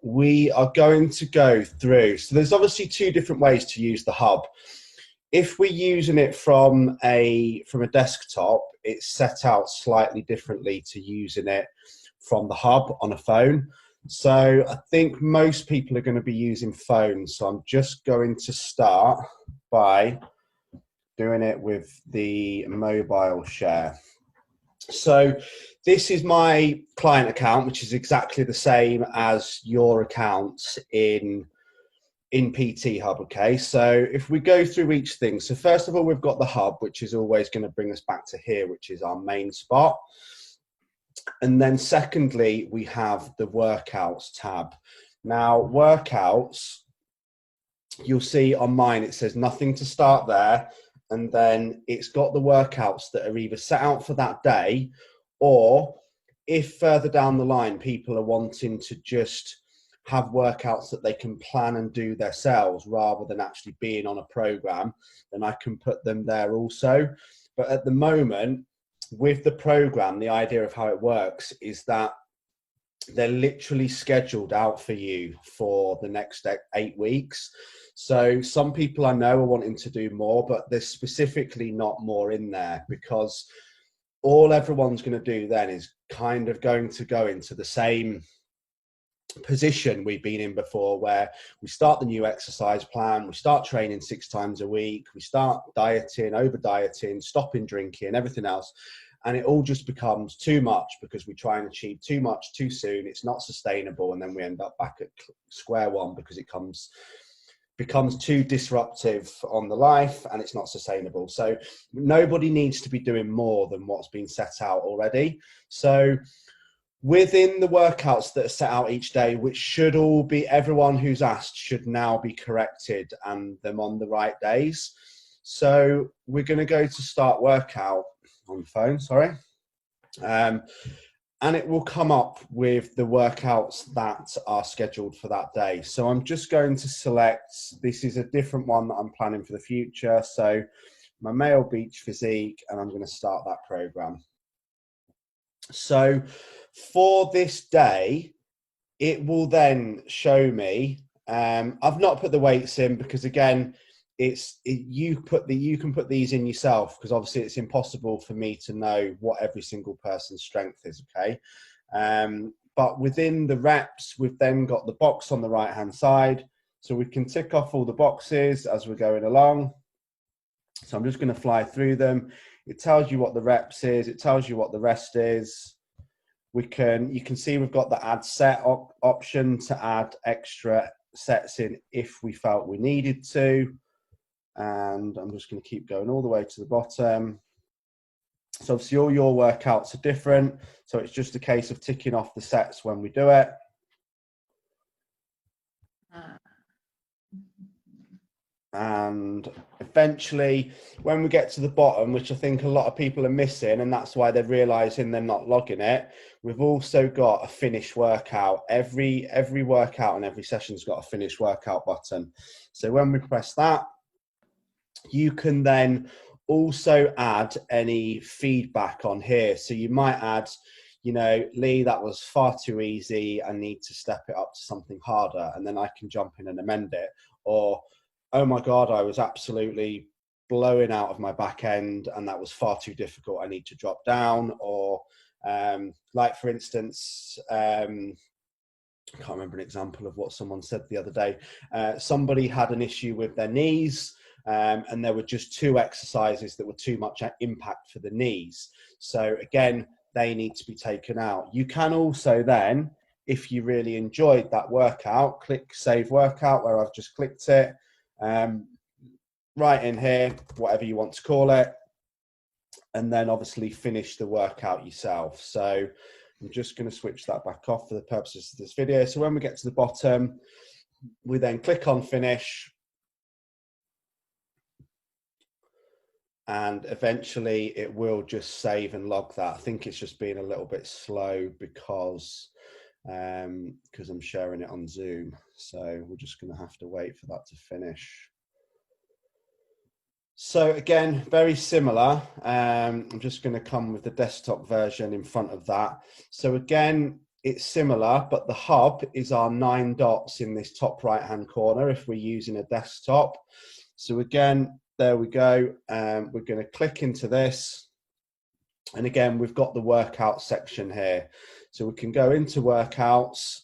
We are going to go through, so there's obviously two different ways to use the hub. If we're using it from a desktop, it's set out slightly differently to using it from the hub on a phone. So I think most people are going to be using phones. So I'm just going to start by doing it with the mobile share. So this is my client account, which is exactly the same as your accounts in PT Hub. Okay, so if we go through each thing, so first of all, we've got the hub, which is always going to bring us back to here, which is our main spot. And then secondly, we have the workouts tab. Now, workouts, you'll see on mine, it says nothing to start there. And then it's got the workouts that are either set out for that day, or if further down the line, people are wanting to just have workouts that they can plan and do themselves rather than actually being on a program, then I can put them there also. But at the moment, with the program, the idea of how it works is that they're literally scheduled out for you for the next 8 weeks. So some people I know are wanting to do more, but there's specifically not more in there, because all everyone's going to do then is kind of going to go into the same position we've been in before, where we start the new exercise plan, we start training 6 times a week, we start dieting, over dieting, stopping drinking, everything else. And it all just becomes too much because we try and achieve too much too soon. It's not sustainable. And then we end up back at square one because it becomes too disruptive on the life and it's not sustainable. So nobody needs to be doing more than what's been set out already. So within the workouts that are set out each day, which should all be, everyone who's asked should now be corrected and them on the right days. So we're going to go to start workout on the phone, sorry. And it will come up with the workouts that are scheduled for that day. So I'm just going to select, this is a different one that I'm planning for the future. So my male beach physique, and I'm going to start that program. So for this day, it will then show me, I've not put the weights in because again, you can put these in yourself, because obviously it's impossible for me to know what every single person's strength is. Okay. But within the reps, we've then got the box on the right hand side, so we can tick off all the boxes as we're going along. So I'm just going to fly through them. It tells you what the reps is, it tells you what the rest is. You can see we've got the add set option to add extra sets in if we felt we needed to. And I'm just going to keep going all the way to the bottom. So obviously all your workouts are different, so it's just a case of ticking off the sets when we do it. And eventually when we get to the bottom, which I think a lot of people are missing, and that's why they're realizing they're not logging it, we've also got a finish workout. Every workout and every session's got a finish workout button. So when we press that, you can then also add any feedback on here. So you might add, you know, Lee, that was far too easy, I need to step it up to something harder, and then I can jump in and amend it. Or, oh my God, I was absolutely blowing out of my back end and that was far too difficult, I need to drop down. Or like for instance, I can't remember an example of what someone said the other day. Somebody had an issue with their knees, and there were just 2 exercises that were too much impact for the knees. So again, they need to be taken out. You can also then, if you really enjoyed that workout, click save workout, where I've just clicked it, right in here, whatever you want to call it, and then obviously finish the workout yourself. So I'm just going to switch that back off for the purposes of this video. So when we get to the bottom, we then click on finish, and eventually it will just save and log that. I think it's just being a little bit slow because I'm sharing it on Zoom. So we're just going to have to wait for that to finish. So again, very similar. I'm just going to come with the desktop version in front of that. So again, it's similar, but the hub is our 9 dots in this top right hand corner if we're using a desktop. So again, there we go. We're going to click into this. And again, we've got the workout section here. So we can go into workouts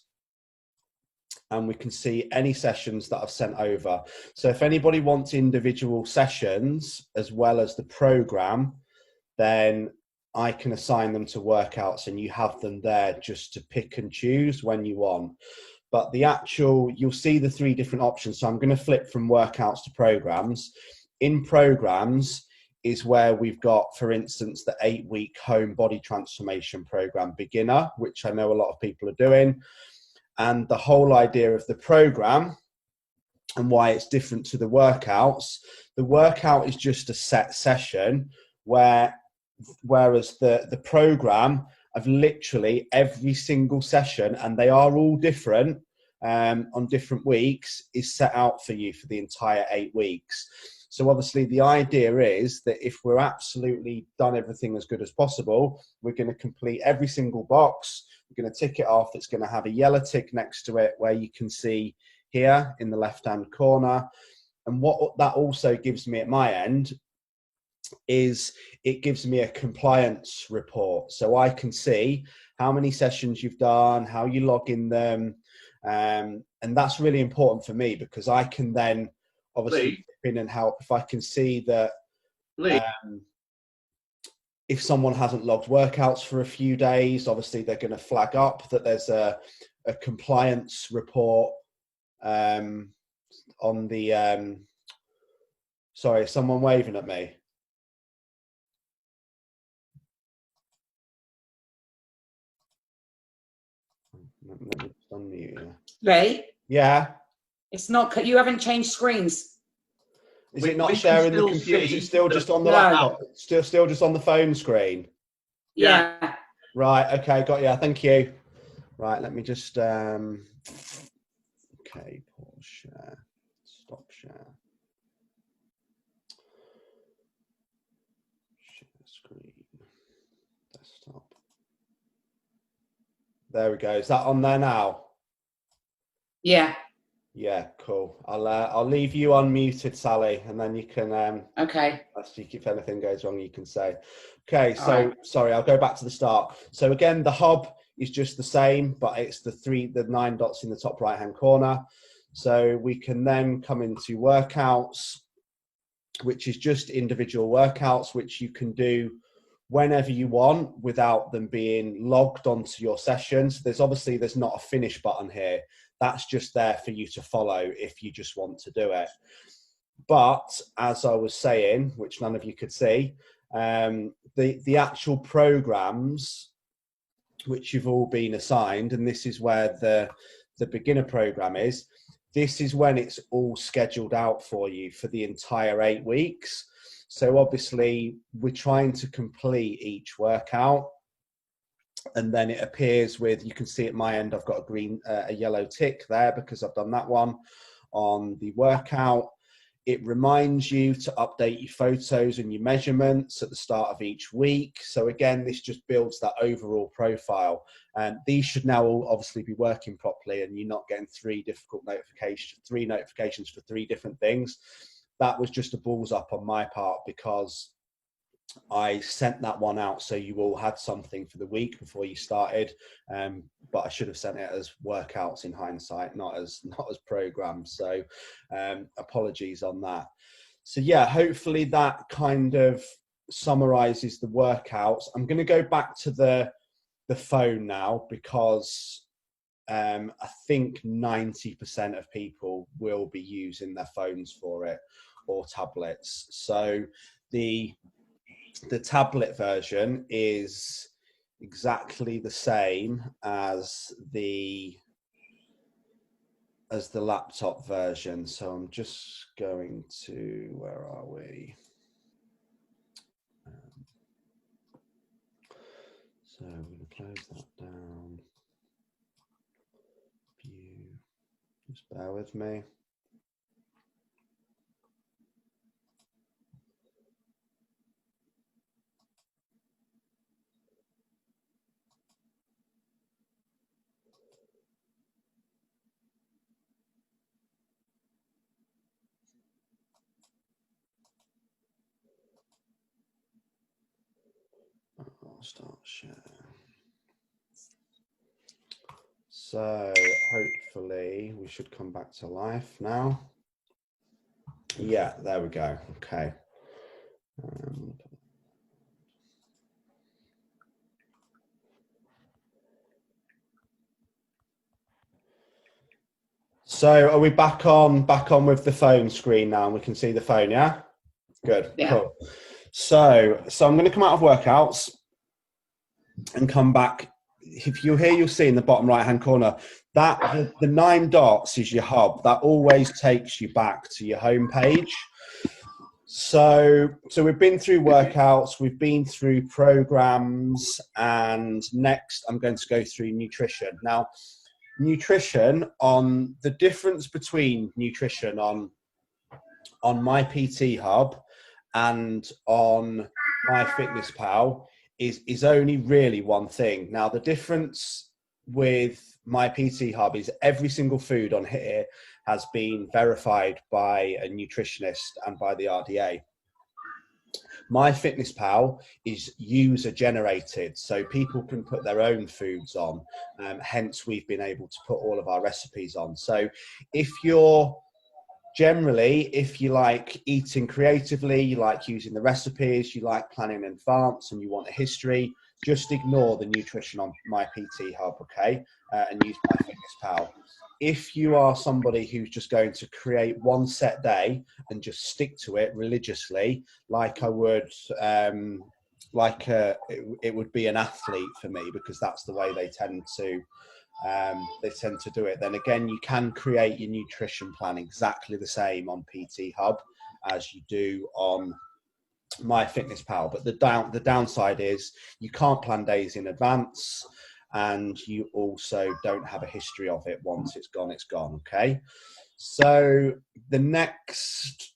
and we can see any sessions that I've sent over. So if anybody wants individual sessions as well as the program, then I can assign them to workouts and you have them there just to pick and choose when you want. But the actual, you'll see the 3 different options. So I'm going to flip from workouts to programs. In programs is where we've got, for instance, the 8-week home body transformation program beginner, which I know a lot of people are doing. And the whole idea of the program and why it's different to the workouts, the workout is just a set session whereas the program of literally every single session, and they are all different on different weeks, is set out for you for the entire 8 weeks. So obviously the idea is that if we're absolutely done everything as good as possible, we're going to complete every single box. We're going to tick it off. It's going to have a yellow tick next to it where you can see here in the left-hand corner. And what that also gives me at my end is it gives me a compliance report. So I can see how many sessions you've done, how you log in them. And that's really important for me because I can then obviously chip in and help if I can see that if someone hasn't logged workouts for a few days, obviously they're going to flag up that there's a compliance report on the sorry, someone waving at me. Let me just unmute you. Ray? Yeah? It's not, you haven't changed screens. Is it not sharing the computer? Is it still just on the laptop? Still just on the phone screen? Yeah. Right, okay, got you. Thank you. Right, let me just okay, pause share, stop share. Share screen, desktop. There we go. Is that on there now? Yeah. Yeah, cool. I'll leave you unmuted, Sally, and then you can okay. If anything goes wrong, you can say. Okay, so sorry, I'll go back to the start. So again, the hub is just the same, but it's the 9 dots in the top right hand corner. So we can then come into workouts, which is just individual workouts, which you can do whenever you want without them being logged onto your sessions. There's not a finish button here. That's just there for you to follow if you just want to do it. But as I was saying, which none of you could see, the actual programs which you've all been assigned, and this is where the beginner program is, this is when it's all scheduled out for you for the entire 8 weeks. So obviously we're trying to complete each workout, and then it appears with, you can see at my end, I've got a yellow tick there because I've done that one on the workout. It reminds you to update your photos and your measurements at the start of each week. So again, this just builds that overall profile. And these should now all obviously be working properly, and you're not getting three notifications for 3 different things. That was just a balls up on my part because I sent that one out so you all had something for the week before you started, but I should have sent it as workouts in hindsight, not as programs. So apologies on that. So yeah, hopefully that kind of summarizes the workouts. I'm going to go back to the phone now because I think 90% of people will be using their phones for it or tablets. So the tablet version is exactly the same as the laptop version. So I'm just going to, where are we? So I'm going to close that down. View. Just bear with me. Start share. So hopefully we should come back to life now. Yeah, there we go. Okay. So are we back on with the phone screen now, and we can see the phone? Yeah, good. Yeah. Cool. So I'm going to come out of workouts and come back. If you're here, you'll see in the bottom right hand corner that the 9 dots is your hub. That always takes you back to your home page. So we've been through workouts, we've been through programs, and next I'm going to go through nutrition. Now, nutrition, on the difference between nutrition on my PT Hub and on MyFitnessPal is only really one thing. Now, the difference with my PT Hub is every single food on here has been verified by a nutritionist and by the RDA. MyFitnessPal is user generated, so people can put their own foods on. Hence, we've been able to put all of our recipes on. So if you like eating creatively, you like using the recipes, you like planning in advance, and you want a history, just ignore the nutrition on my PT Hub, okay? And use MyFitnessPal. If you are somebody who's just going to create one set day and just stick to it religiously, like I would, it would be an athlete for me, because that's the way they tend to do it, then again, you can create your nutrition plan exactly the same on PT Hub as you do on MyFitnessPal. But the downside is you can't plan days in advance, and you also don't have a history of it. Once it's gone, it's gone. Okay. So the next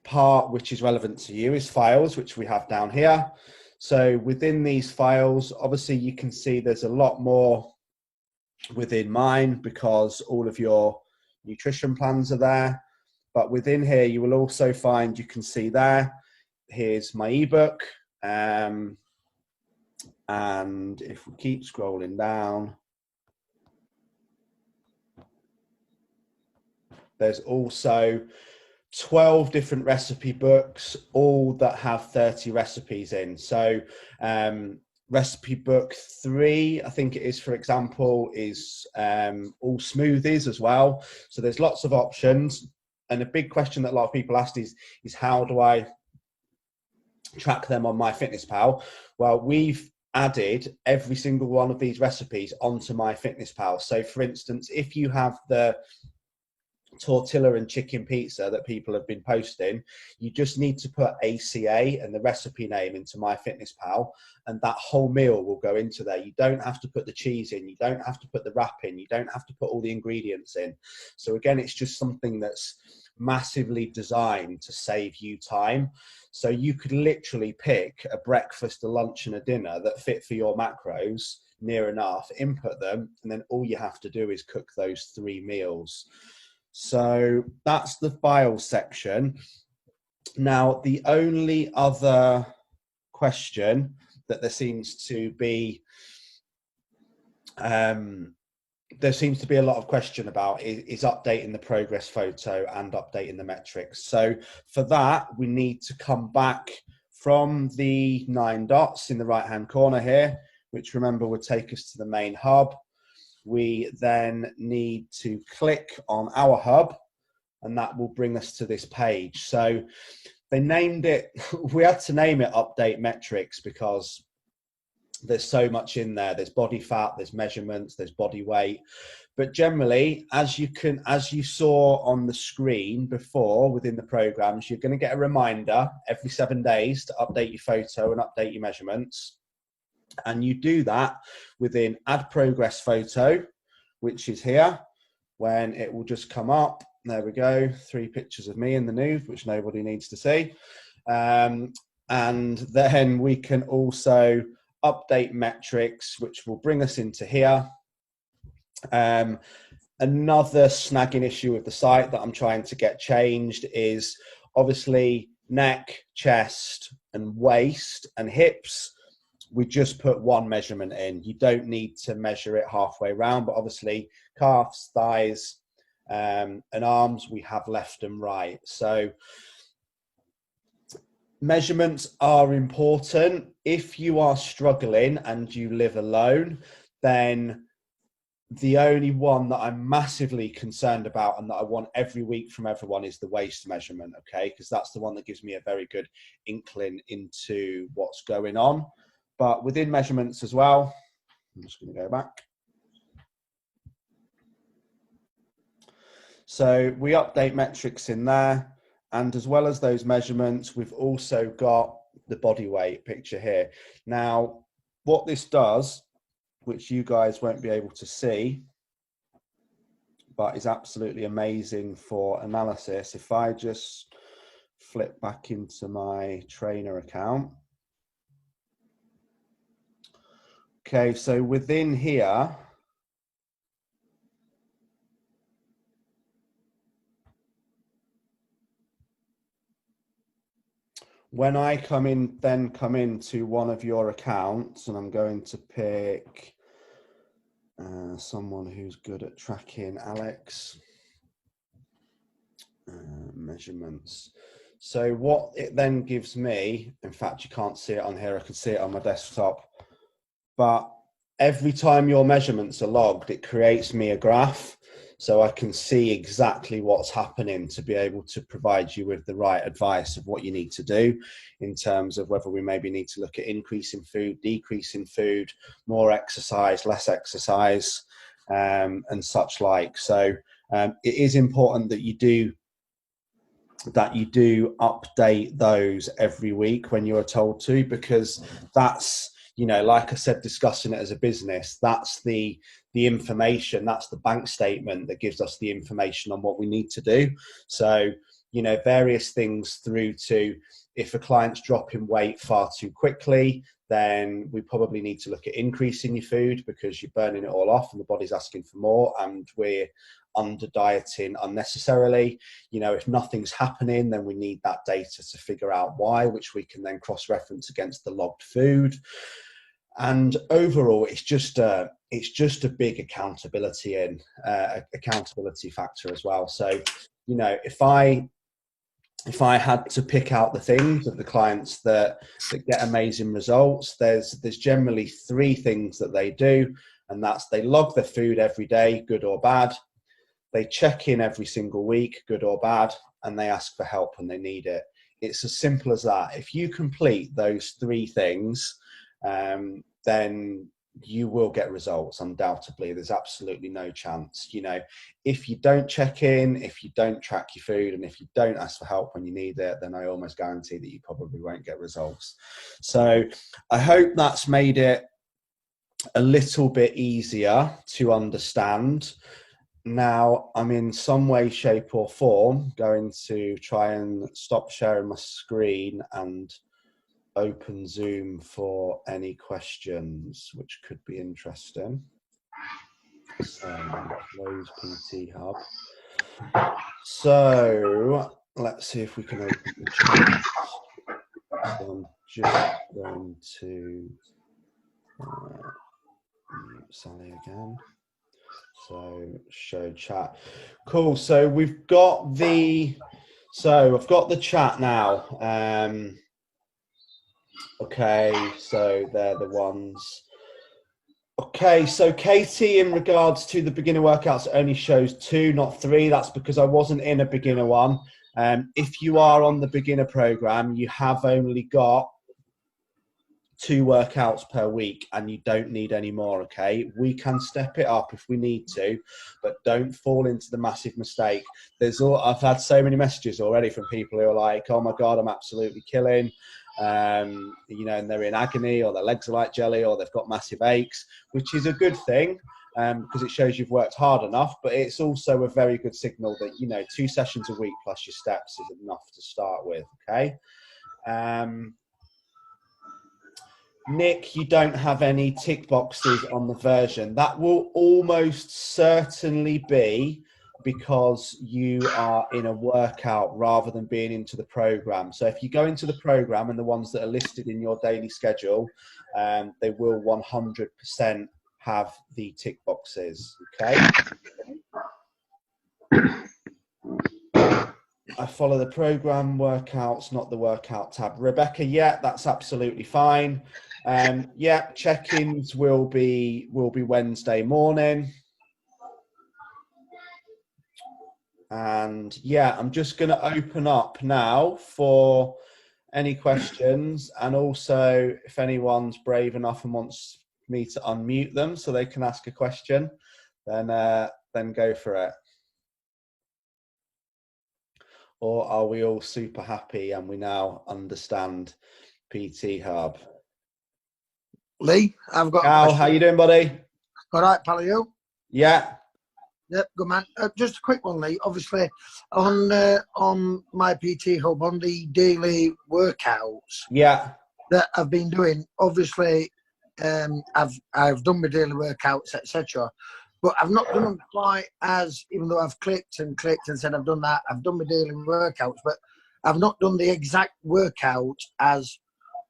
part, which is relevant to you, is files, which we have down here. So within these files, obviously you can see there's a lot more within mine because all of your nutrition plans are there. But within here, you will also find, you can see there, here's my ebook. And if we keep scrolling down, there's also 12 different recipe books, all that have 30 recipes in. So recipe book 3, I think it is, for example, is all smoothies as well. So there's lots of options. And a big question that a lot of people asked is how do I track them on MyFitnessPal? Well, we've added every single one of these recipes onto MyFitnessPal. So for instance, if you have the tortilla and chicken pizza that people have been posting, you just need to put ACA and the recipe name into MyFitnessPal, and that whole meal will go into there. You don't have to put the cheese in, you don't have to put the wrap in, you don't have to put all the ingredients in. So again, it's just something that's massively designed to save you time. So you could literally pick a breakfast, a lunch and a dinner that fit for your macros near enough, input them, and then all you have to do is cook those 3 meals. So that's the file section. Now, the only other question that there seems to be a lot of question about is updating the progress photo and updating the metrics. So for that, we need to come back from the 9 dots in the right hand corner here, which remember would take us to the main hub. We then need to click on our hub, and that will bring us to this page. So they named it, we had to name it Update Metrics because there's so much in there. There's body fat, there's measurements, there's body weight. But generally, as you saw on the screen before within the programs, you're going to get a reminder every 7 days to update your photo and update your measurements. And you do that within Add Progress Photo, which is here, when it will just come up. There we go, 3 pictures of me in the nude, which nobody needs to see. And then we can also update metrics, which will bring us into here. Another snagging issue with the site that I'm trying to get changed is obviously neck, chest, and waist and hips we just put one measurement in. You don't need to measure it halfway around, but obviously calves, thighs, and arms, we have left and right. So measurements are important. If you are struggling and you live alone, then the only one that I'm massively concerned about and that I want every week from everyone is the waist measurement, okay? Because that's the one that gives me a very good inkling into what's going on. But within measurements as well, I'm just going to go back. So we update metrics in there. And as well as those measurements, we've also got the body weight picture here. Now, what this does, which you guys won't be able to see, but is absolutely amazing for analysis. If I just flip back into my trainer account. Okay, so within here, when I come into one of your accounts, and I'm going to pick someone who's good at tracking, Alex, measurements. So what it then gives me, in fact, you can't see it on here, I can see it on my desktop, but every time your measurements are logged, it creates me a graph. So I can see exactly what's happening to be able to provide you with the right advice of what you need to do in terms of whether we maybe need to look at increasing food, decreasing food, more exercise, less exercise, and such like. So it is important that you do update those every week when you're told to, because that's, you know, like I said, discussing it as a business, that's the information, that's the bank statement that gives us the information on what we need to do. So, you know, various things through to, if a client's dropping weight far too quickly, then we probably need to look at increasing your food because you're burning it all off and the body's asking for more and we're under dieting unnecessarily. You know, if nothing's happening, then we need that data to figure out why, which we can then cross-reference against the logged food. And overall, it's just a big accountability factor as well. So, you know, if I had to pick out the things of the clients that get amazing results, there's generally 3 things that they do, and that's they log their food every day, good or bad. They check in every single week, good or bad, and they ask for help when they need it. It's as simple as that. If you complete those 3 things, then you will get results, undoubtedly. There's absolutely no chance. You know, if you don't check in, if you don't track your food, and if you don't ask for help when you need it, then I almost guarantee that you probably won't get results. So I hope that's made it a little bit easier to understand. Now, I'm in some way, shape or form going to try and stop sharing my screen and open Zoom for any questions, which could be interesting. So, close PT Hub. So, let's see if we can open the chat. So I'm just going to mute Sally again. So show chat. Cool. So we've got I've got the chat now. Okay, so they're the ones. Okay, so Katie, in regards to the beginner workouts, only shows 2, not 3. That's because I wasn't in a beginner one. If you are on the beginner program, you have only got 2 workouts per week and you don't need any more, okay? We can step it up if we need to, but don't fall into the massive mistake. I've had so many messages already from people who are like, oh my God, I'm absolutely killing. You know, and they're in agony, or their legs are like jelly, or they've got massive aches, which is a good thing because it shows you've worked hard enough, but it's also a very good signal that, you know, 2 sessions a week plus your steps is enough to start with, okay? Nick, you don't have any tick boxes on the version. That will almost certainly be because you are in a workout rather than being into the program. So if you go into the program and the ones that are listed in your daily schedule, they will 100% have the tick boxes. Okay. I follow the program workouts, not the workout tab. Rebecca, yeah, that's absolutely fine. Yeah, check-ins will be Wednesday morning. And yeah, I'm just going to open up now for any questions, and also if anyone's brave enough and wants me to unmute them so they can ask a question, then go for it. Or are we all super happy and we now understand PT Hub? Lee, I've got Al, how you doing, buddy? All right, pal, you? Yeah. Yep, good man. Just a quick one, Lee. Obviously, on my PT Hub, on the daily workouts Yeah. that I've been doing, obviously, I've done my daily workouts, etc. But I've not done them quite as, even though I've clicked and said I've done that, I've done my daily workouts, but I've not done the exact workout as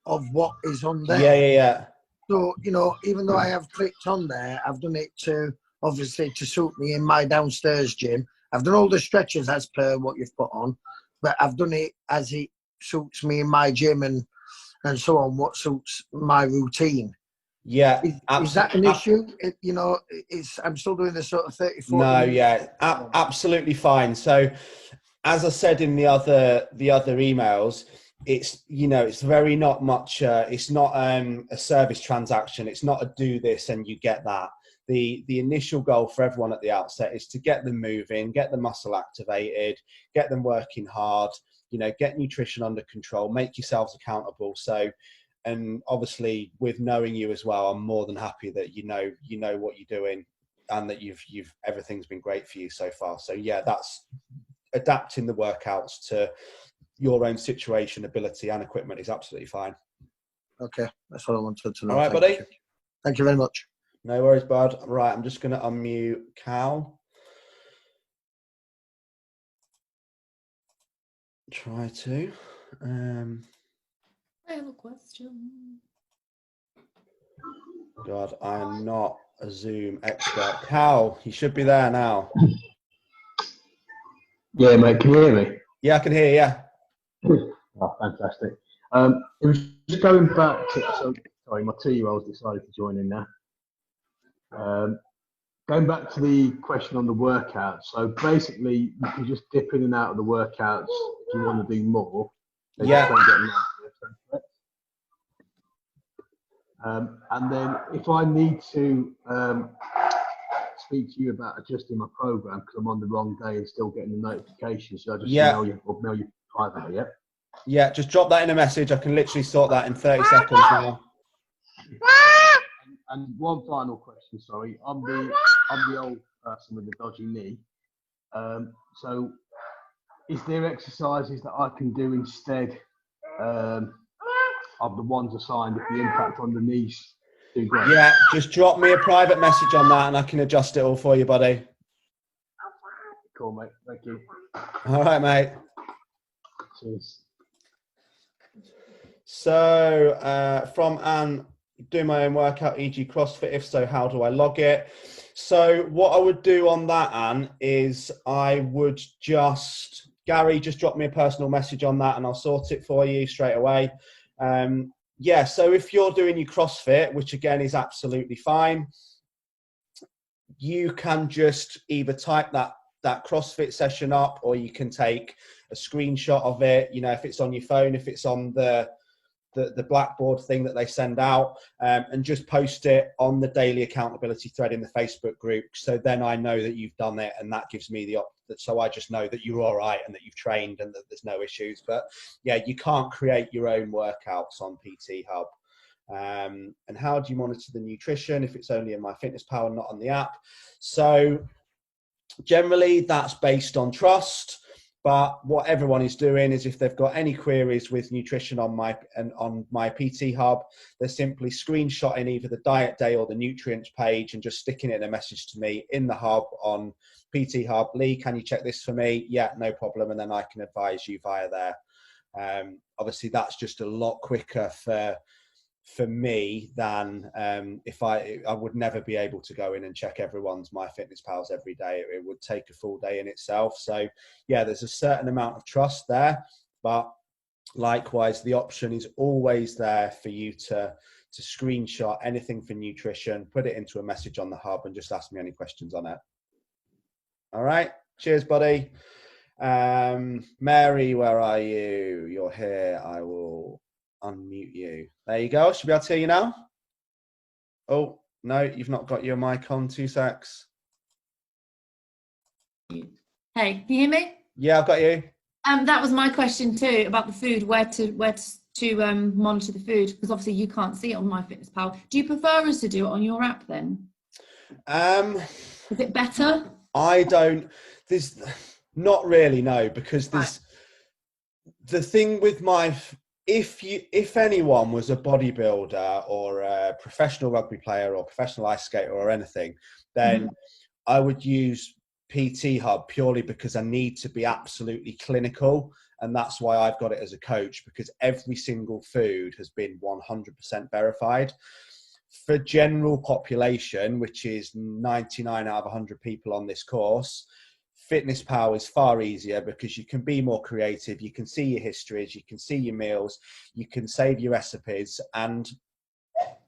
of what is on there. Yeah. So, you know, even though I have clicked on there, I've done it to, obviously, to suit me in my downstairs gym. I've done all the stretches as per what you've put on, but I've done it as it suits me in my gym and so on, what suits my routine. Yeah. Is that an issue? You know, I'm still doing this sort of 34. No, yeah, absolutely fine. So, as I said in the other emails, it's, you know, it's very not much. It's not a service transaction. It's not a do this and you get that. The initial goal for everyone at the outset is to get them moving, get the muscle activated, get them working hard. You know, get nutrition under control, make yourselves accountable. So. And obviously, with knowing you as well, I'm more than happy that you know what you're doing, and that you've everything's been great for you so far. So yeah, that's adapting the workouts to your own situation, ability, and equipment is absolutely fine. Okay, that's what I wanted to know. All right, buddy. Thank you very much. No worries, bud. Right, I'm just going to unmute Cal. Try to. I have a question. God, I am not a Zoom expert. Cal, you should be there now. Yeah, mate, can you hear me? Yeah, I can hear you, yeah. Oh, fantastic. It was just going back to, sorry, my 2-year-old's decided to join in now. Going back to the question on the workouts. So basically, you can just dip in and out of the workouts if you want to do more. Yeah. And then if I need to speak to you about adjusting my program because I'm on the wrong day and still getting the notifications, so I just mail you privately, yeah? Yeah, just drop that in a message. I can literally sort that in 30 seconds now. And one final question, sorry. I'm the old person with the dodgy knee. So is there exercises that I can do instead of the ones assigned if the impact on the knees too great? Yeah, just drop me a private message on that and I can adjust it all for you, buddy. Cool, mate. Thank you. All right, mate. Cheers. So from Anne, doing my own workout, e.g. CrossFit, if so, how do I log it? So what I would do on that, Anne, is I would just, Gary, just drop me a personal message on that and I'll sort it for you straight away. Yeah, so if you're doing your CrossFit, which again is absolutely fine, you can just either type that CrossFit session up, or you can take a screenshot of it, you know, if it's on your phone, if it's on the Blackboard thing that they send out, and just post it on the daily accountability thread in the Facebook group. So then I know that you've done it, and that gives me so I just know that you're all right and that you've trained and that there's no issues. But yeah, you can't create your own workouts on PT Hub. And how do you monitor the nutrition if it's only in MyFitnessPal and not on the app? So generally that's based on trust. But what everyone is doing is, if they've got any queries with nutrition on my PT Hub, they're simply screenshotting either the diet day or the nutrients page and just sticking it in a message to me in the hub on PT Hub. Lee, can you check this for me? Yeah, no problem. And then I can advise you via there. Obviously, that's just a lot quicker for me than if I would never be able to go in and check everyone's MyFitnessPals every day. It would take a full day in itself. So yeah, there's a certain amount of trust there, but likewise, the option is always there for you to screenshot anything for nutrition, put it into a message on the hub, and just ask me any questions on it. All right. Cheers, buddy. Mary, where are you? You're here. I will unmute you. There you go. Should be able to hear you now? Oh, no, you've not got your mic on. 2 secs. Hey, can you hear me? Yeah, I've got you. That was my question too, about the food, where to monitor the food, because obviously you can't see it on MyFitnessPal. Do you prefer us to do it on your app then? Is it better? I don't. There's not really, no, because there's the thing with if anyone was a bodybuilder or a professional rugby player or professional ice skater or anything, then I would use PT Hub purely because I need to be absolutely clinical. And that's why I've got it as a coach, because every single food has been 100% verified. For general population, which is 99 out of 100 people on this course, FitnessPal is far easier because you can be more creative. You can see your histories, you can see your meals, you can save your recipes. And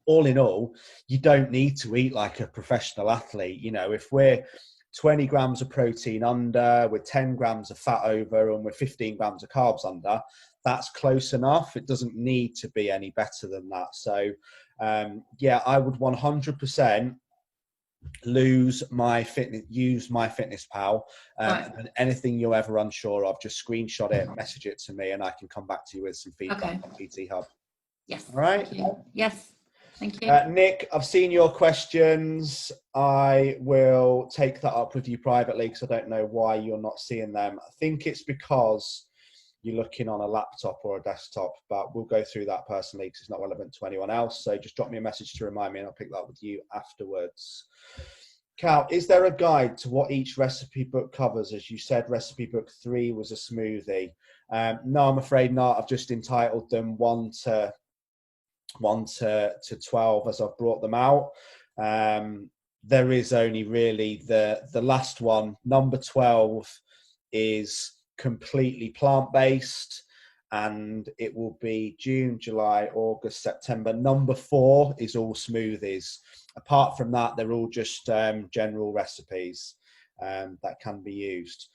all in all, you don't need to eat like a professional athlete. You know, if we're 20 grams of protein under, with 10 grams of fat over, and with 15 grams of carbs under, that's close enough. It doesn't need to be any better than that. So yeah, I would 100% use MyFitnessPal, and anything you're ever unsure of, just screenshot it, message it to me, and I can come back to you with some feedback on PT Hub. Yes. All right. Thank you. Yes. Thank you. Nick, I've seen your questions. I will take that up with you privately because I don't know why you're not seeing them. I think it's because you're looking on a laptop or a desktop, but we'll go through that personally because it's not relevant to anyone else. So just drop me a message to remind me and I'll pick that up with you afterwards. Cal, is there a guide to what each recipe book covers? As you said, recipe book 3 was a smoothie. No, I'm afraid not. I've just entitled them 1 to 12 as I've brought them out. There is only really the last one. Number 12 is completely plant-based, and it will be June, July, August, September. Number 4 is all smoothies. Apart from that, they're all just general recipes that can be used.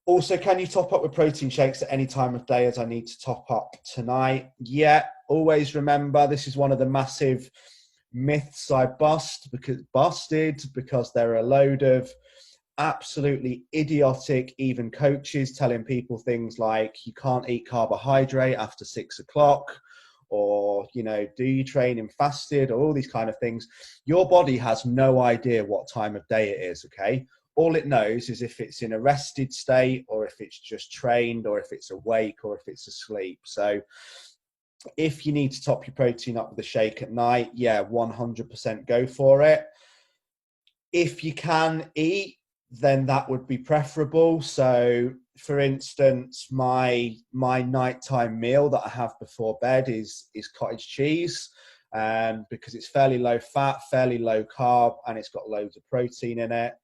Also, can you top up with protein shakes at any time of day, as I need to top up tonight? Yeah, always remember, this is one of the massive myths I busted because there are a load of absolutely idiotic, even coaches telling people things like you can't eat carbohydrate after 6 o'clock, or, you know, do you train in fasted, or all these kind of things. Your body has no idea what time of day it is, okay? All it knows is if it's in a rested state, or if it's just trained, or if it's awake, or if it's asleep. So if you need to top your protein up with a shake at night, yeah, 100% go for it. If you can eat, then that would be preferable. So for instance, my nighttime meal that I have before bed is cottage cheese, because it's fairly low fat, fairly low carb, and it's got loads of protein in it.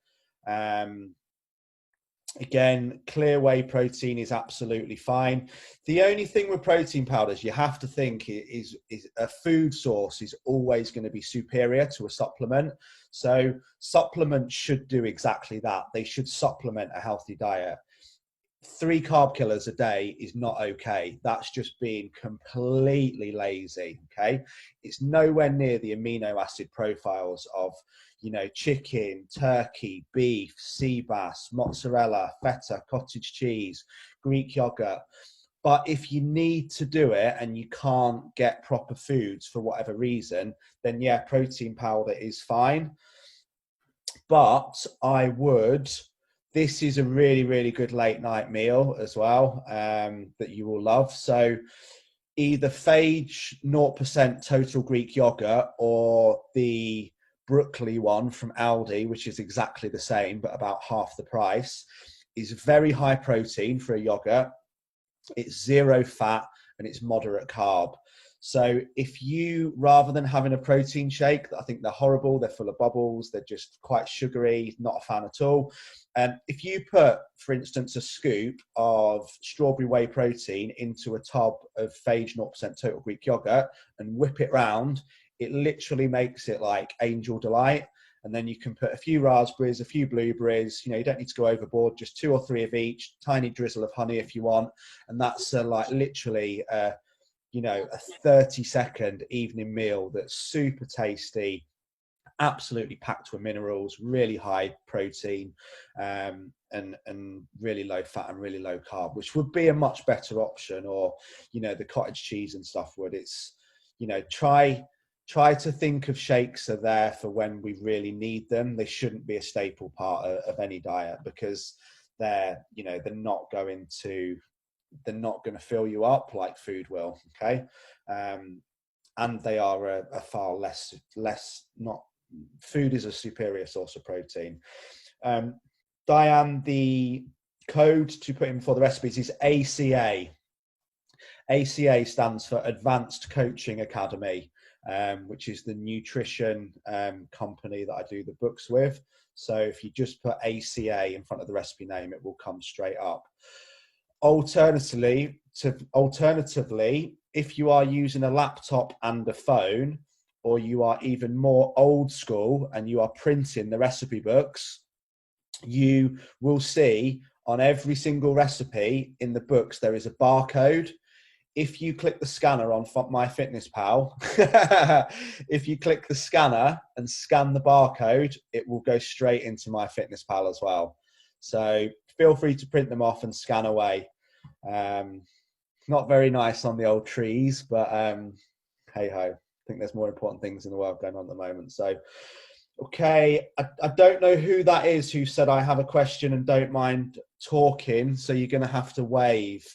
Again, clear whey protein is absolutely fine. The only thing with protein powders you have to think is a food source is always going to be superior to a supplement. So supplements should do exactly that. They should supplement a healthy diet. 3 carb killers a day is not okay. That's just being completely lazy, okay? It's nowhere near the amino acid profiles of, you know, chicken, turkey, beef, sea bass, mozzarella, feta, cottage cheese, Greek yogurt. But if you need to do it and you can't get proper foods for whatever reason, then yeah, protein powder is fine. But I would this is a really, really good late night meal as well, that you will love. So either Phage 0% total Greek yogurt or the Brooklyn one from Aldi, which is exactly the same but about half the price, is very high protein for a yogurt. It's 0 fat and it's moderate carb. So if you, rather than having a protein shake, I think they're horrible, they're full of bubbles, they're just quite sugary, not a fan at all. If you put, for instance, a scoop of strawberry whey protein into a tub of Phage 0% total Greek yogurt and whip it round, it literally makes it like Angel Delight. And then you can put a few raspberries, a few blueberries, you know, you don't need to go overboard, just 2 or 3 of each, tiny drizzle of honey if you want. And that's like literally, you know, a 30-second evening meal that's super tasty, absolutely packed with minerals, really high protein, and really low fat and really low carb, which would be a much better option. Or, you know, the cottage cheese and stuff would. It's, you know, try to think of shakes are there for when we really need them. They shouldn't be a staple part of any diet, because they're, you know, they're not going to fill you up like food will. Okay. And they are a far less not, food is a superior source of protein. Diane, the code to put in for the recipes is ACA. ACA stands for Advanced Coaching Academy, which is the nutrition company that I do the books with. So if you just put ACA in front of the recipe name, it will come straight up. Alternatively, if you are using a laptop and a phone, or you are even more old school and you are printing the recipe books, you will see on every single recipe in the books there is a barcode. If you click the scanner on MyFitnessPal, if you click the scanner and scan the barcode, it will go straight into MyFitnessPal as well. So feel free to print them off and scan away. Not very nice on the old trees, but hey ho, I think there's more important things in the world going on at the moment. So, okay, I don't know who that is who said I have a question and don't mind talking. So you're going to have to wave,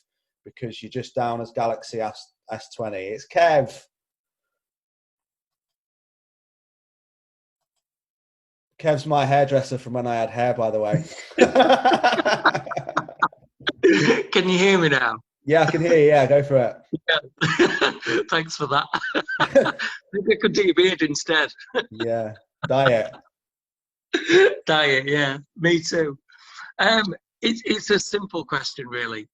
because you're just down as Galaxy S20. It's Kev. Kev's my hairdresser from when I had hair, by the way. Can you hear me now? Yeah, I can hear you. Yeah, go for it. Yeah. Thanks for that. I think I could do your beard instead. Yeah, diet. Diet, yeah. Me too. It's a simple question, really.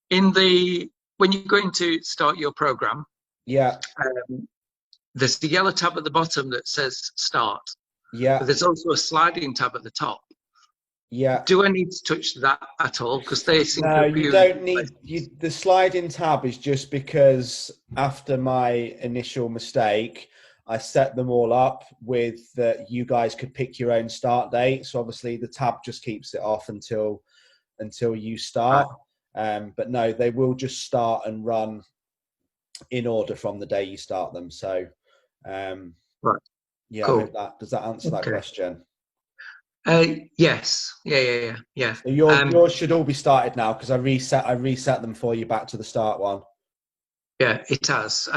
When you're going to start your program, yeah, there's the yellow tab at the bottom that says start. Yeah. But there's also a sliding tab at the top. Yeah. Do I need to touch that at all? Because they seem to No, you don't need. The sliding tab is just because after my initial mistake, I set them all up with that you guys could pick your own start date. So obviously the tab just keeps it off until you start. But no, they will just start and run in order from the day you start them. So, right. Yeah, cool. I hope does that answer that question? Yes. Yeah. So yours should all be started now, because I reset them for you back to the start one. Yeah, it has.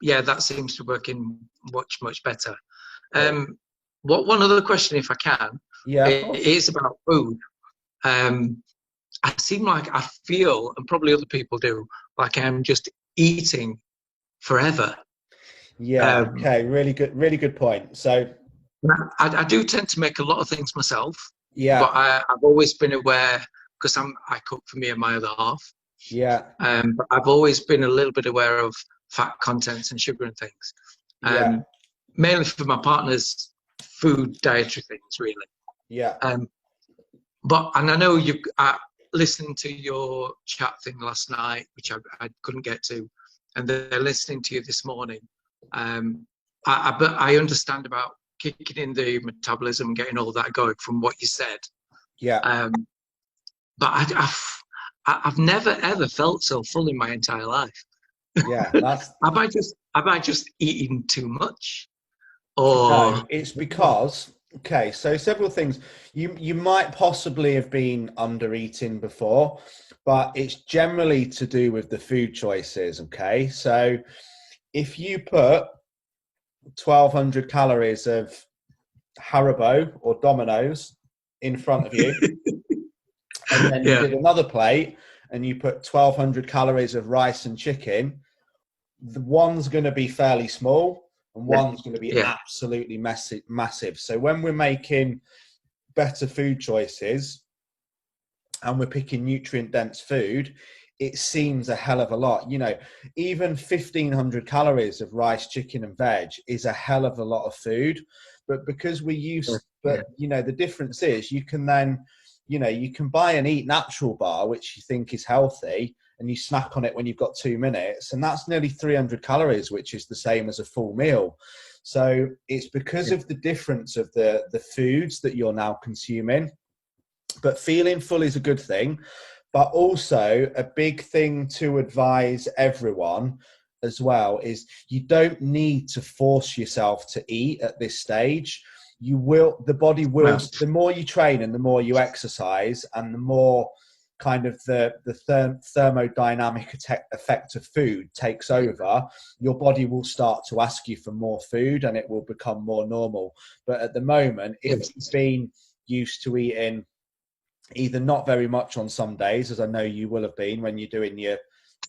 Yeah, that seems to work in much better. One other question, if I can? Yeah. It is about food. I seem like I feel, and probably other people do, like I'm just eating forever. Yeah. Okay. Really good point. So I do tend to make a lot of things myself. Yeah. But I've always been aware, because I cook for me and my other half. Yeah. But I've always been a little bit aware of fat contents and sugar and things. Mainly for my partner's food dietary things, really. Yeah. And I know listening to your chat thing last night, which I couldn't get to, and they're listening to you this morning. I understand about kicking in the metabolism and getting all that going from what you said. Yeah. But I've never ever felt so full in my entire life. Yeah. That's. Have I just eaten too much? Or no, it's because Okay, so several things. You might possibly have been under eating before, but it's generally to do with the food choices. Okay, so if you put 1,200 calories of Haribo or Domino's in front of you, and then you did another plate and you put 1,200 calories of rice and chicken, the one's going to be fairly small and one's going to be absolutely massive. So when we're making better food choices and we're picking nutrient dense food, it seems a hell of a lot. You know, even 1,500 calories of rice, chicken and veg is a hell of a lot of food. But because we use, you know, the difference is you can then, you know, you can buy an Eat Natural bar, which you think is healthy, and you snack on it when you've got 2 minutes, and that's nearly 300 calories, which is the same as a full meal. So it's because of the difference of the foods that you're now consuming. But feeling full is a good thing. But also a big thing to advise everyone as well is you don't need to force yourself to eat at this stage. You will, the body will, the more you train and the more you exercise and the more kind of the thermodynamic effect of food takes over, your body will start to ask you for more food and it will become more normal. But at the moment, if you've been used to eating either not very much on some days, as I know you will have been when you're doing your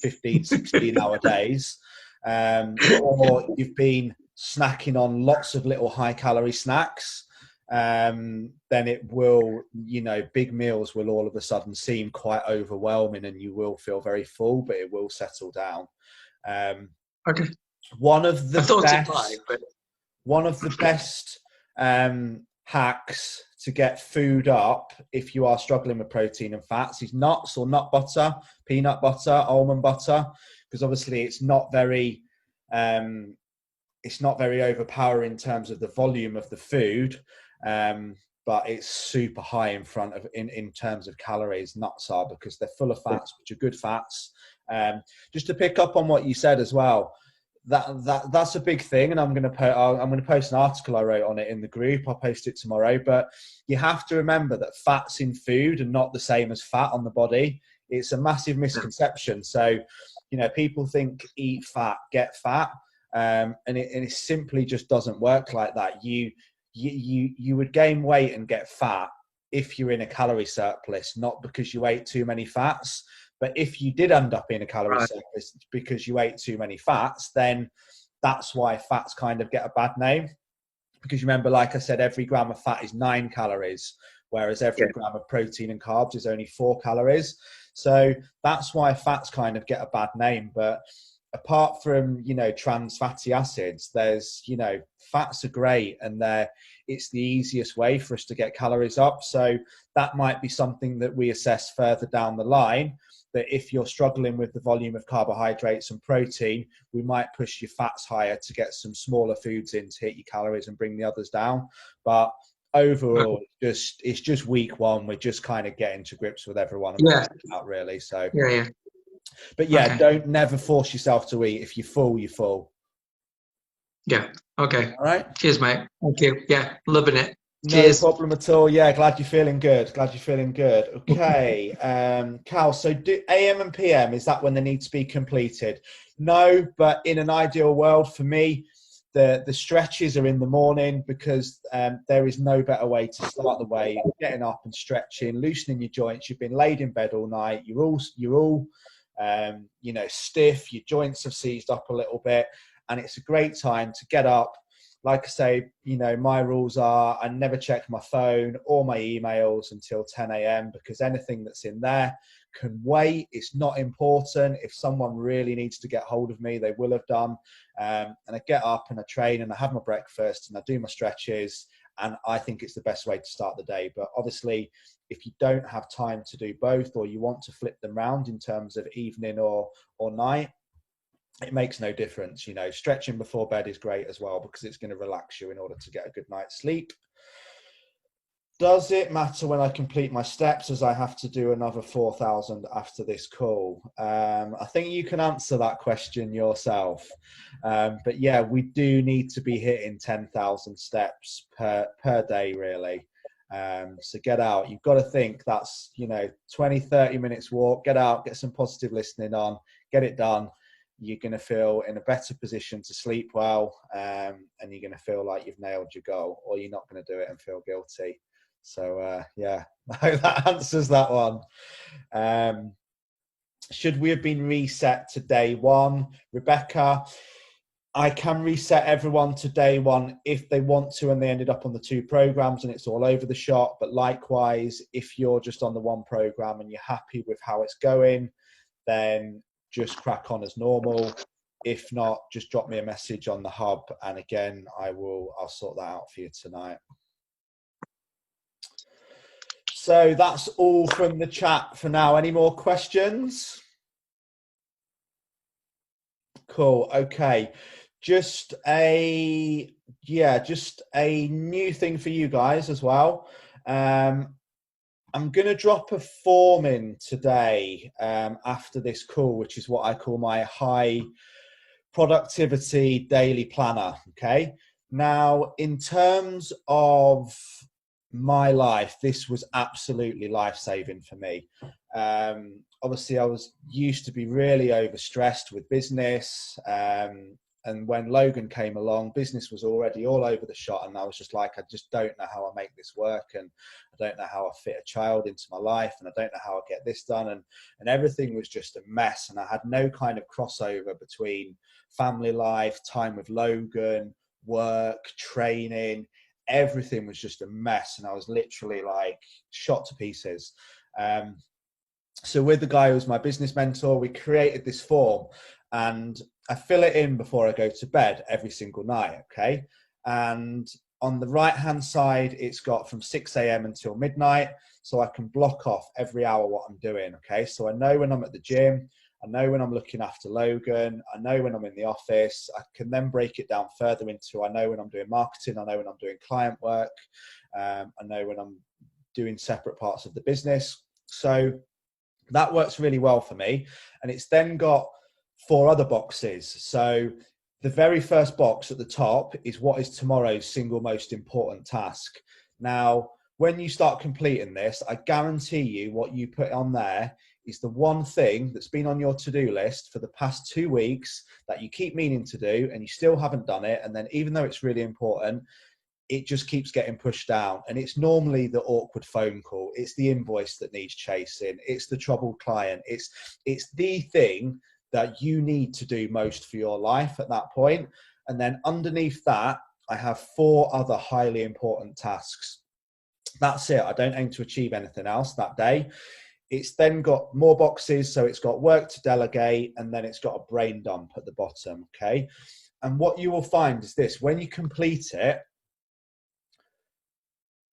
15, 16 hour days, or you've been snacking on lots of little high calorie snacks, then it will, you know, big meals will all of a sudden seem quite overwhelming and you will feel very full, but it will settle down. Okay. One of the best hacks to get food up if you are struggling with protein and fats is nuts or nut butter, peanut butter, almond butter, because obviously it's not very overpowering in terms of the volume of the food, but it's super high in terms of calories. Nuts are, because they're full of fats, which are good fats. Just to pick up on what you said as well, that's a big thing, and I'm going to post an article I wrote on it in the group. I'll post it tomorrow. But you have to remember that fats in food are not the same as fat on the body. It's a massive misconception. So, you know, people think eat fat, get fat, and it simply just doesn't work like that. You would gain weight and get fat if you're in a calorie surplus, not because you ate too many fats. But if you did end up in a calorie surplus because you ate too many fats, then that's why fats kind of get a bad name. Because remember, like I said, every gram of fat is 9 calories, whereas every gram of protein and carbs is only 4 calories. So that's why fats kind of get a bad name. But apart from, you know, trans fatty acids, there's, you know, fats are great, and it's the easiest way for us to get calories up. So that might be something that we assess further down the line, that if you're struggling with the volume of carbohydrates and protein, we might push your fats higher to get some smaller foods in to hit your calories and bring the others down. But overall, it's just week one. We're just kind of getting to grips with everyone. Out really. So but don't never force yourself to eat. If you're full, you're full. Yeah. Okay. All right. Cheers, mate. Thank you. Yeah, loving it. No problem at all. Yeah, glad you're feeling good. Okay. Cal, so do AM and PM, is that when they need to be completed? No, but in an ideal world for me, the stretches are in the morning, because there is no better way to start the way. Getting up and stretching, loosening your joints. You've been laid in bed all night. You're all you know, stiff. Your joints have seized up a little bit, and it's a great time to get up. Like I say, you know, my rules are I never check my phone or my emails until 10 a.m. because anything that's in there can wait. It's not important. If someone really needs to get hold of me, they will have done. And I get up and I train and I have my breakfast and I do my stretches, and I think it's the best way to start the day. But obviously, if you don't have time to do both, or you want to flip them round in terms of evening or night, it makes no difference. You know, stretching before bed is great as well, because it's going to relax you in order to get a good night's sleep. Does it matter when I complete my steps, as I have to do another 4,000 after this call? I think you can answer that question yourself. But yeah, we do need to be hitting 10,000 steps per day, really. So get out. You've got to think that's, 20, 30 minutes walk, get out, get some positive listening on, get it done. You're going to feel in a better position to sleep well, and you're going to feel like you've nailed your goal, or you're not going to do it and feel guilty. So yeah, I hope that answers that one. Should we have been reset to day one? Rebecca, I can reset everyone to day one if they want to and they ended up on the 2 programs and it's all over the shop. But likewise, if you're just on the 1 program and you're happy with how it's going, then just crack on as normal. If not, just drop me a message on the hub, and again, I'll sort that out for you tonight. So that's all from the chat for now. Any more questions? Cool. Okay. Just a new thing for you guys as well. I'm going to drop a form in today after this call, which is what I call my high productivity daily planner. Okay. Now, in terms of my life, this was absolutely life-saving for me. Obviously, I was used to be really overstressed with business. And when Logan came along, business was already all over the shop. And I was just like, I just don't know how I make this work. And I don't know how I fit a child into my life. And I don't know how I get this done. And everything was just a mess. And I had no kind of crossover between family life, time with Logan, work, training. Everything was just a mess. And I was literally like shot to pieces. So with the guy who was my business mentor, we created this form. And I fill it in before I go to bed every single night, okay? And on the right-hand side, it's got from 6 a.m. until midnight, so I can block off every hour what I'm doing, okay? So I know when I'm at the gym, I know when I'm looking after Logan, I know when I'm in the office. I can then break it down further into, I know when I'm doing marketing, I know when I'm doing client work, I know when I'm doing separate parts of the business. So that works really well for me. And it's then got 4 other boxes. So the very first box at the top is what is tomorrow's single most important task. Now, when you start completing this, I guarantee you what you put on there is the one thing that's been on your to-do list for the past 2 weeks that you keep meaning to do and you still haven't done it. And then even though it's really important, it just keeps getting pushed down. And it's normally the awkward phone call. It's the invoice that needs chasing. It's the troubled client. It's the thing that you need to do most for your life at that point. And then underneath that, I have 4 other highly important tasks. That's it. I don't aim to achieve anything else that day. It's then got more boxes. So it's got work to delegate, and then it's got a brain dump at the bottom. Okay. And what you will find is this: when you complete it,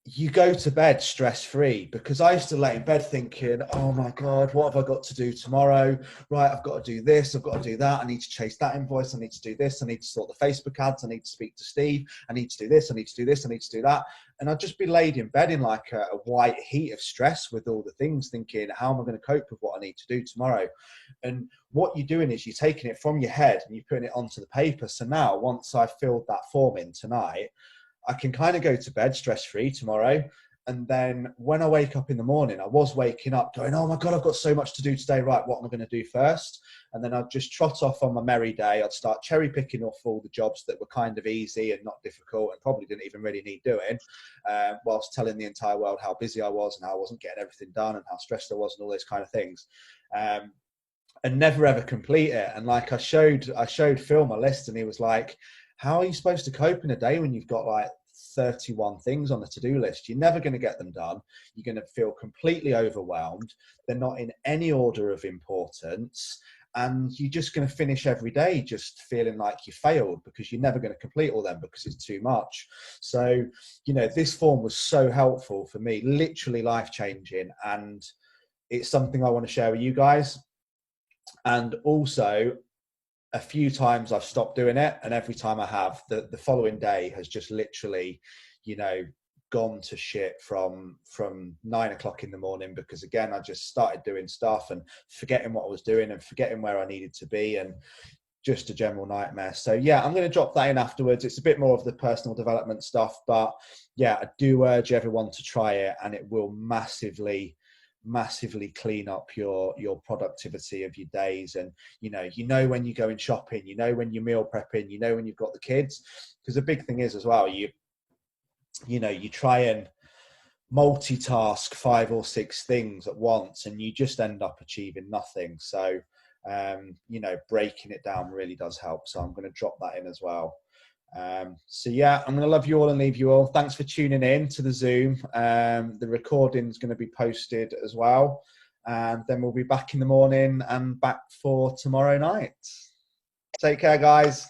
you go to bed stress-free, because I used to lay in bed thinking, oh my God, what have I got to do tomorrow? Right, I've got to do this, I've got to do that. I need to chase that invoice. I need to do this. I need to sort the Facebook ads. I need to speak to Steve. I need to do this. I need to do this. I need to do that. And I'd just be laid in bed in like a white heat of stress with all the things, thinking, how am I going to cope with what I need to do tomorrow? And what you're doing is you're taking it from your head and you're putting it onto the paper. So now, once I've filled that form in tonight, I can kind of go to bed stress-free tomorrow. And then when I wake up in the morning, I was waking up going, oh my God, I've got so much to do today. Right, what am I going to do first? And then I'd just trot off on my merry day. I'd start cherry picking off all the jobs that were kind of easy and not difficult and probably didn't even really need doing, whilst telling the entire world how busy I was and how I wasn't getting everything done and how stressed I was and all those kind of things. And never ever complete it. And like I showed Phil my list, and he was like, how are you supposed to cope in a day when you've got like 31 things on the to-do list? You're never going to get them done. You're going to feel completely overwhelmed. They're not in any order of importance. And you're just going to finish every day just feeling like you failed, because you're never going to complete all them because it's too much. So, this form was so helpful for me, literally life-changing. And it's something I want to share with you guys. And also, a few times I've stopped doing it, and every time I have, the following day has just literally, gone to shit from 9 o'clock in the morning, because again, I just started doing stuff and forgetting what I was doing and forgetting where I needed to be, and just a general nightmare. So yeah, I'm going to drop that in afterwards. It's a bit more of the personal development stuff, but yeah, I do urge everyone to try it, and it will massively clean up your productivity of your days. And you know when you're going shopping, you know when you're meal prepping, you know when you've got the kids, because the big thing is as well, you try and multitask 5 or 6 things at once, and you just end up achieving nothing. So breaking it down really does help. So I'm going to drop that in as well. So yeah, I'm going to love you all and leave you all. Thanks for tuning in to the Zoom. The recording is going to be posted as well, and then we'll be back in the morning and back for tomorrow night. Take care, guys.